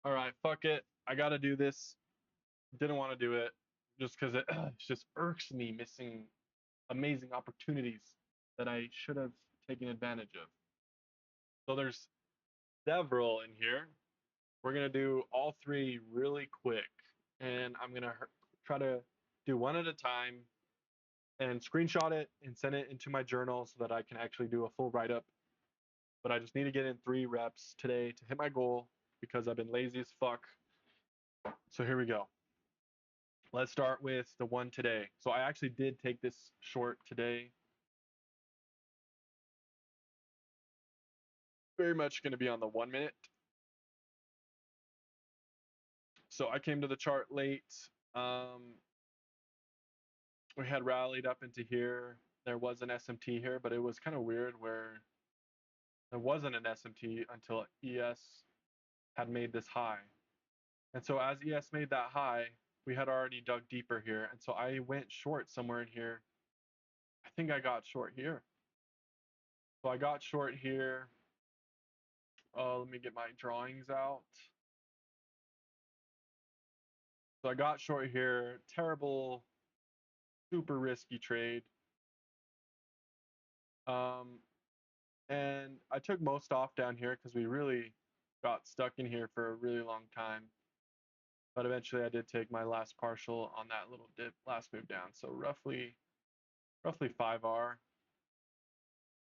All right, fuck it. I gotta do this. Didn't want to do it just because it just irks me missing amazing opportunities that I should have taken advantage of. So there's several in here. We're gonna do all three really quick, and I'm gonna try to do one at a time and screenshot it and send it into my journal so that I can actually do a full write up. But I just need to get in 3 reps today to hit my goal because I've been lazy as fuck. So here we go. Let's start with the one today. So I actually did take this short today. Very much going to be on the 1 minute. So I came to the chart late. Um, we had rallied up into here. There was an SMT here, but it was kind of weird where there wasn't an SMT until ES had made this high. And so as ES made that high, we had already dug deeper here. And so I went short somewhere in here. I think I got short here. So I got short here. Let me get my drawings out. So I got short here. Terrible, super risky trade. Um, and I took most off down here because we really got stuck in here for a really long time. But eventually I did take my last partial on that little dip last move down. So roughly 5R.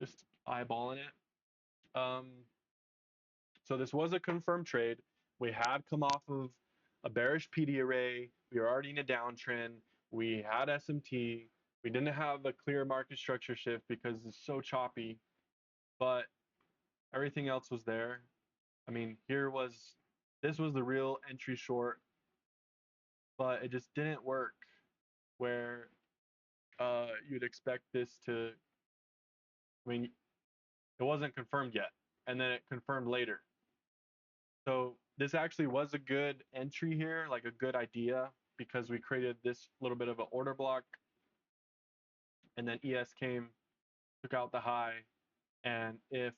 Just eyeballing it. So this was a confirmed trade. We had come off of a bearish PD array. We were already in a downtrend. We had SMT. We didn't have a clear market structure shift because it's so choppy, but everything else was there. I mean, this was the real entry short, but it just didn't work where you'd expect this to. I mean, it wasn't confirmed yet, and then it confirmed later. So this actually was a good entry here, like a good idea, because we created this little bit of an order block, and then ES came, took out the high, and if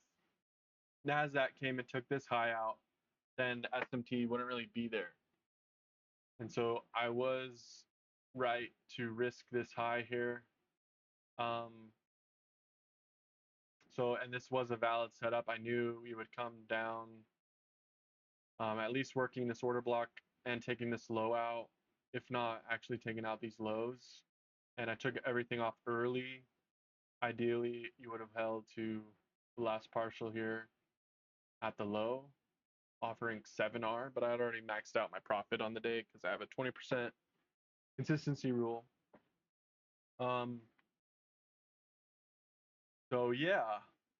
NASDAQ came and took this high out, then the SMT wouldn't really be there. And so I was right to risk this high here. And this was a valid setup. I knew we would come down, at least working this order block and taking this low out, if not actually taking out these lows. And I took everything off early. Ideally, you would have held to the last partial here at the low, offering 7R, but I had already maxed out my profit on the day because I have a 20% consistency rule. Um, so yeah,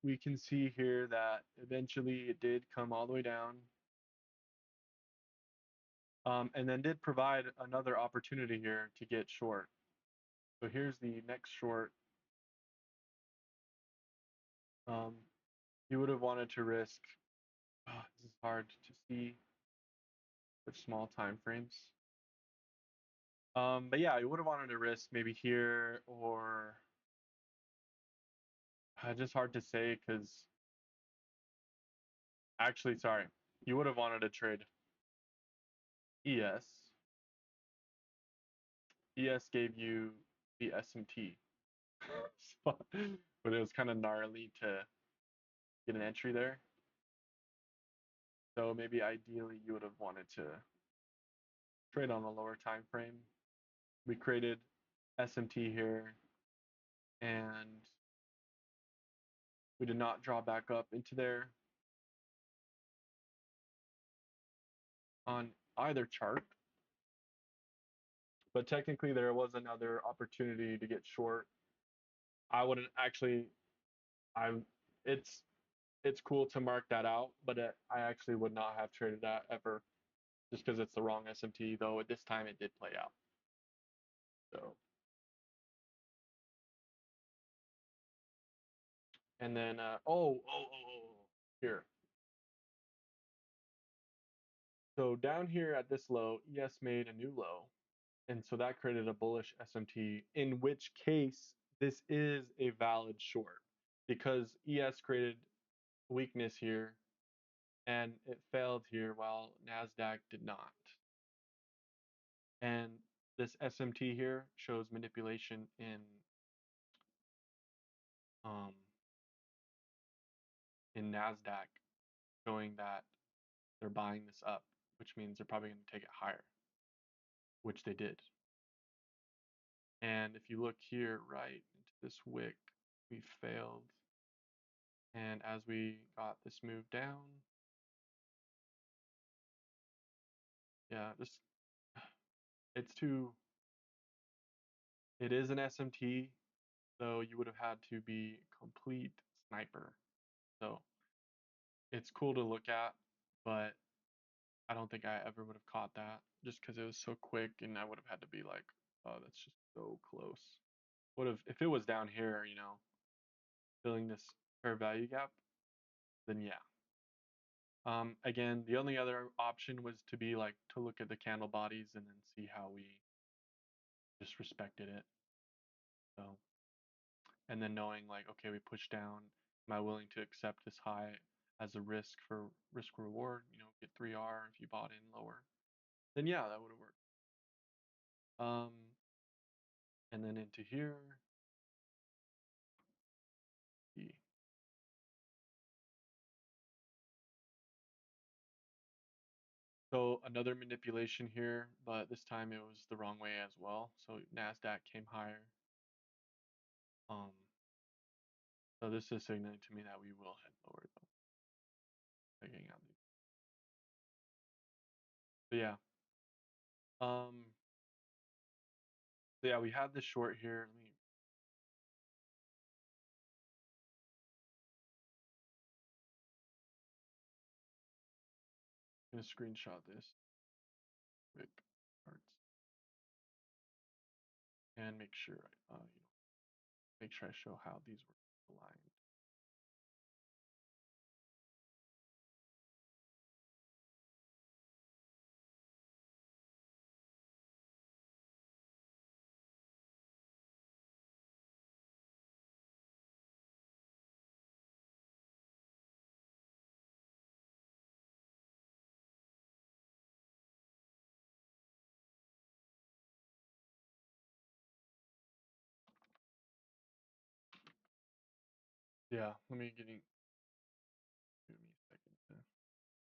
we can see here that eventually it did come all the way down. And then did provide another opportunity here to get short. So here's the next short. Um, you would have wanted to risk. Oh, this is hard to see with small time frames. But yeah, you would have wanted to risk maybe here or just hard to say because actually, sorry, you would have wanted to trade ES. ES gave you the SMT, but it was kind of gnarly to get an entry there. So maybe ideally you would have wanted to trade on a lower time frame. We created SMT here, and we did not draw back up into there on either chart. But technically there was another opportunity to get short. I wouldn't actually. I'm. It's cool to mark that out, but I actually would not have traded that ever, just because it's the wrong SMT. Though at this time it did play out. So and then here. So down here at this low, ES made a new low, and so that created a bullish SMT. In which case, this is a valid short because ES created weakness here and it failed here while Nasdaq did not. And this SMT here shows manipulation um, in Nasdaq, showing that they're buying this up, which means they're probably going to take it higher, which they did. And if you look here right into this wick, we failed. And as we got this move down, yeah, just it's too. It is an SMT, so you would have had to be complete sniper. So it's cool to look at, but I don't think I ever would have caught that just because it was so quick, and I would have had to be like, oh, that's just so close. Would have if it was down here, filling this fair value gap, then yeah. Again, the only other option was to be like to look at the candle bodies and then see how we just respected it. So, and then knowing like, okay, we pushed down. Am I willing to accept this high as a risk for risk reward? Get 3R if you bought in lower. Then yeah, that would have worked. And then into here. So another manipulation here, but this time it was the wrong way as well. So Nasdaq came higher. Um, so this is signaling to me that we will head lower though. Checking out these. But yeah. So yeah, we had this short here. I'm gonna screenshot this quick parts and make sure make sure I show how these were aligned. Yeah, give me a second to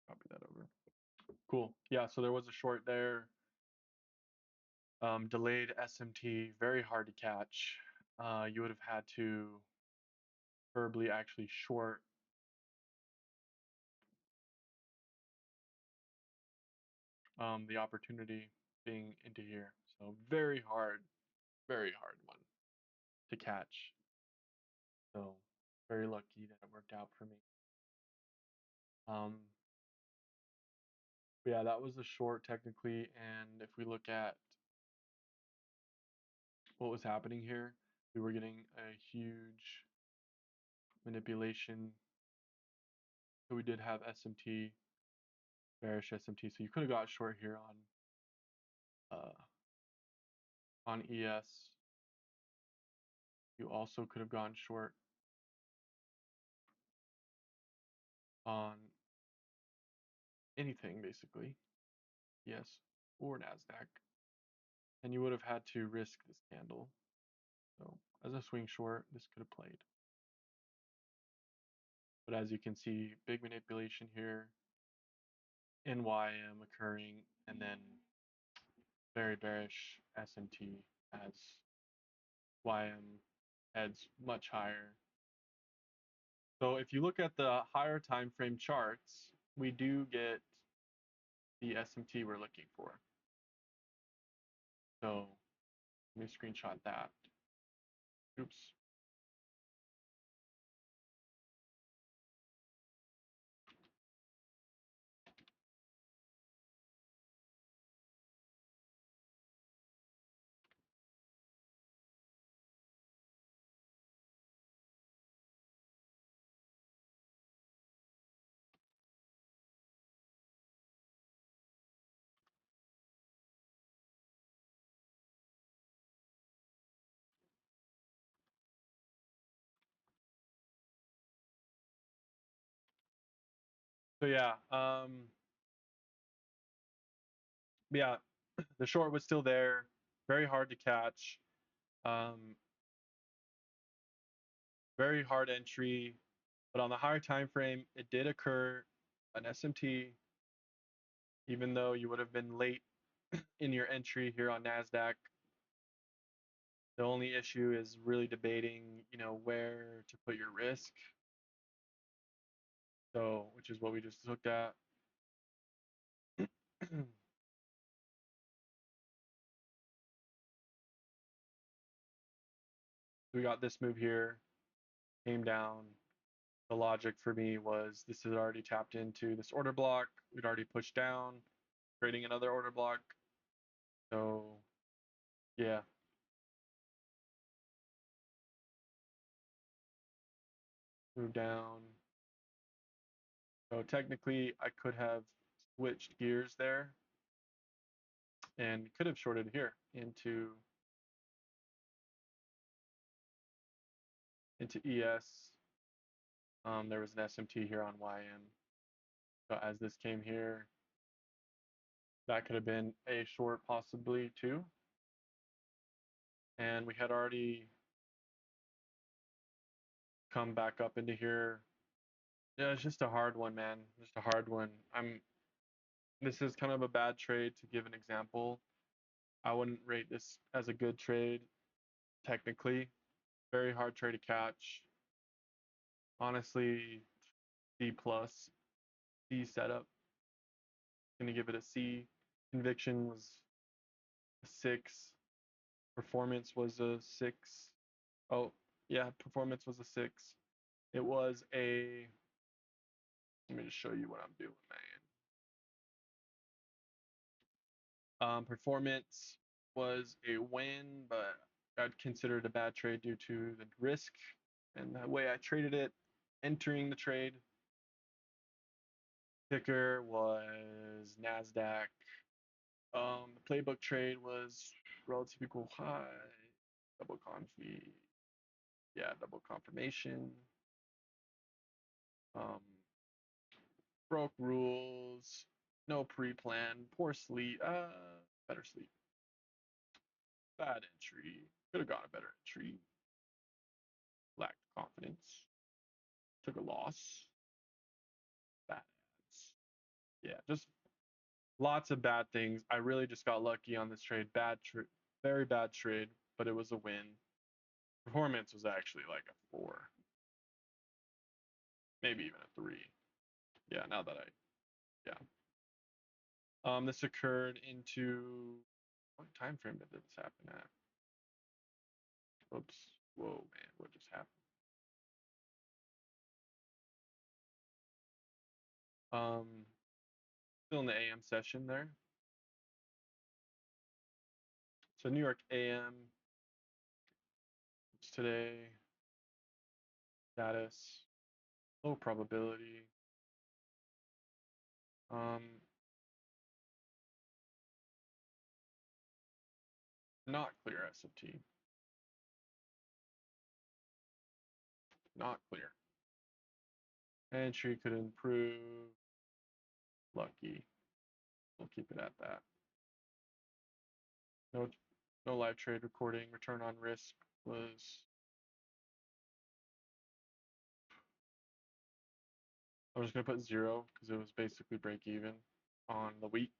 copy that over. Cool. Yeah, so there was a short there. Delayed SMT, very hard to catch. You would have had to preferably actually short the opportunity being into here. So very hard one to catch. So very lucky that it worked out for me. But yeah, that was the short technically. And if we look at what was happening here, we were getting a huge manipulation. So we did have SMT, bearish SMT. So you could have got short here on ES. You also could have gone short on anything basically, ES or Nasdaq, and you would have had to risk this candle. So as a swing short, this could have played. But as you can see, big manipulation here, NYM occurring, and then very bearish SMT as YM heads much higher. So if you look at the higher time frame charts, we do get the SMT we're looking for. So let me screenshot that. Oops. So yeah, yeah, the short was still there, very hard to catch, um, very hard entry, but on the higher time frame, it did occur an SMT, even though you would have been late in your entry here on Nasdaq. The only issue is really debating, where to put your risk. So, which is what we just looked at. We got this move here, came down. The logic for me was this is already tapped into this order block. We'd already pushed down, creating another order block. So, yeah. Move down. So technically, I could have switched gears there and could have shorted here into ES. There was an SMT here on YM. So as this came here, that could have been a short possibly too. And we had already come back up into here. Yeah, it's just a hard one, man. Just a hard one. This is kind of a bad trade to give an example. I wouldn't rate this as a good trade technically. Very hard trade to catch. Honestly, C plus, C setup. Gonna give it a C. Conviction was a 6. Performance was a 6. Oh, yeah, performance was a 6. It was a. Let me just show you what I'm doing, man. Performance was a win, but I'd consider it a bad trade due to the risk and the way I traded it, entering the trade. Ticker was NASDAQ. The playbook trade was relative equal high, double confi, yeah, double confirmation. Um, broke rules, no pre-plan, poor sleep, better sleep, bad entry, could have got a better entry, lacked confidence, took a loss, bad ads. Yeah, just lots of bad things. I really just got lucky on this trade. Very bad trade, but it was a win. Performance was actually like a 4, maybe even a 3. Yeah, now that yeah. This occurred into what time frame did this happen at? Oops. Whoa, man, what just happened? Still in the AM session there. So New York AM today. Status. Low probability. Not clear SFT. Not clear. Entry could improve. Lucky. We'll keep it at that. No live trade recording. Return on risk was. I'm just gonna put 0 because it was basically break even on the week.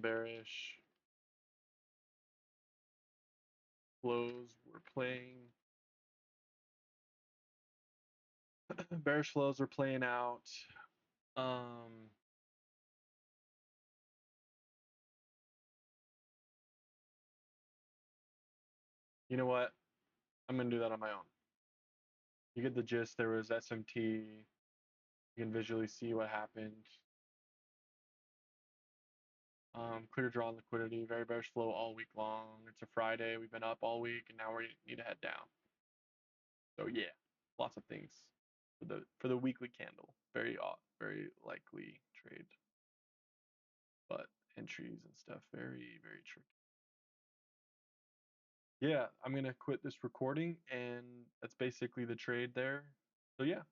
Bearish flows were playing. Bearish flows were playing out. You know what? I'm gonna do that on my own. You get the gist. There was SMT. You can visually see what happened. Clear draw on liquidity. Very bearish flow all week long. It's a Friday. We've been up all week, and now we need to head down. So yeah, lots of things for the weekly candle. Very likely trade, but entries and stuff very tricky. yeah, I'm gonna quit this recording, and that's basically the trade there. So yeah.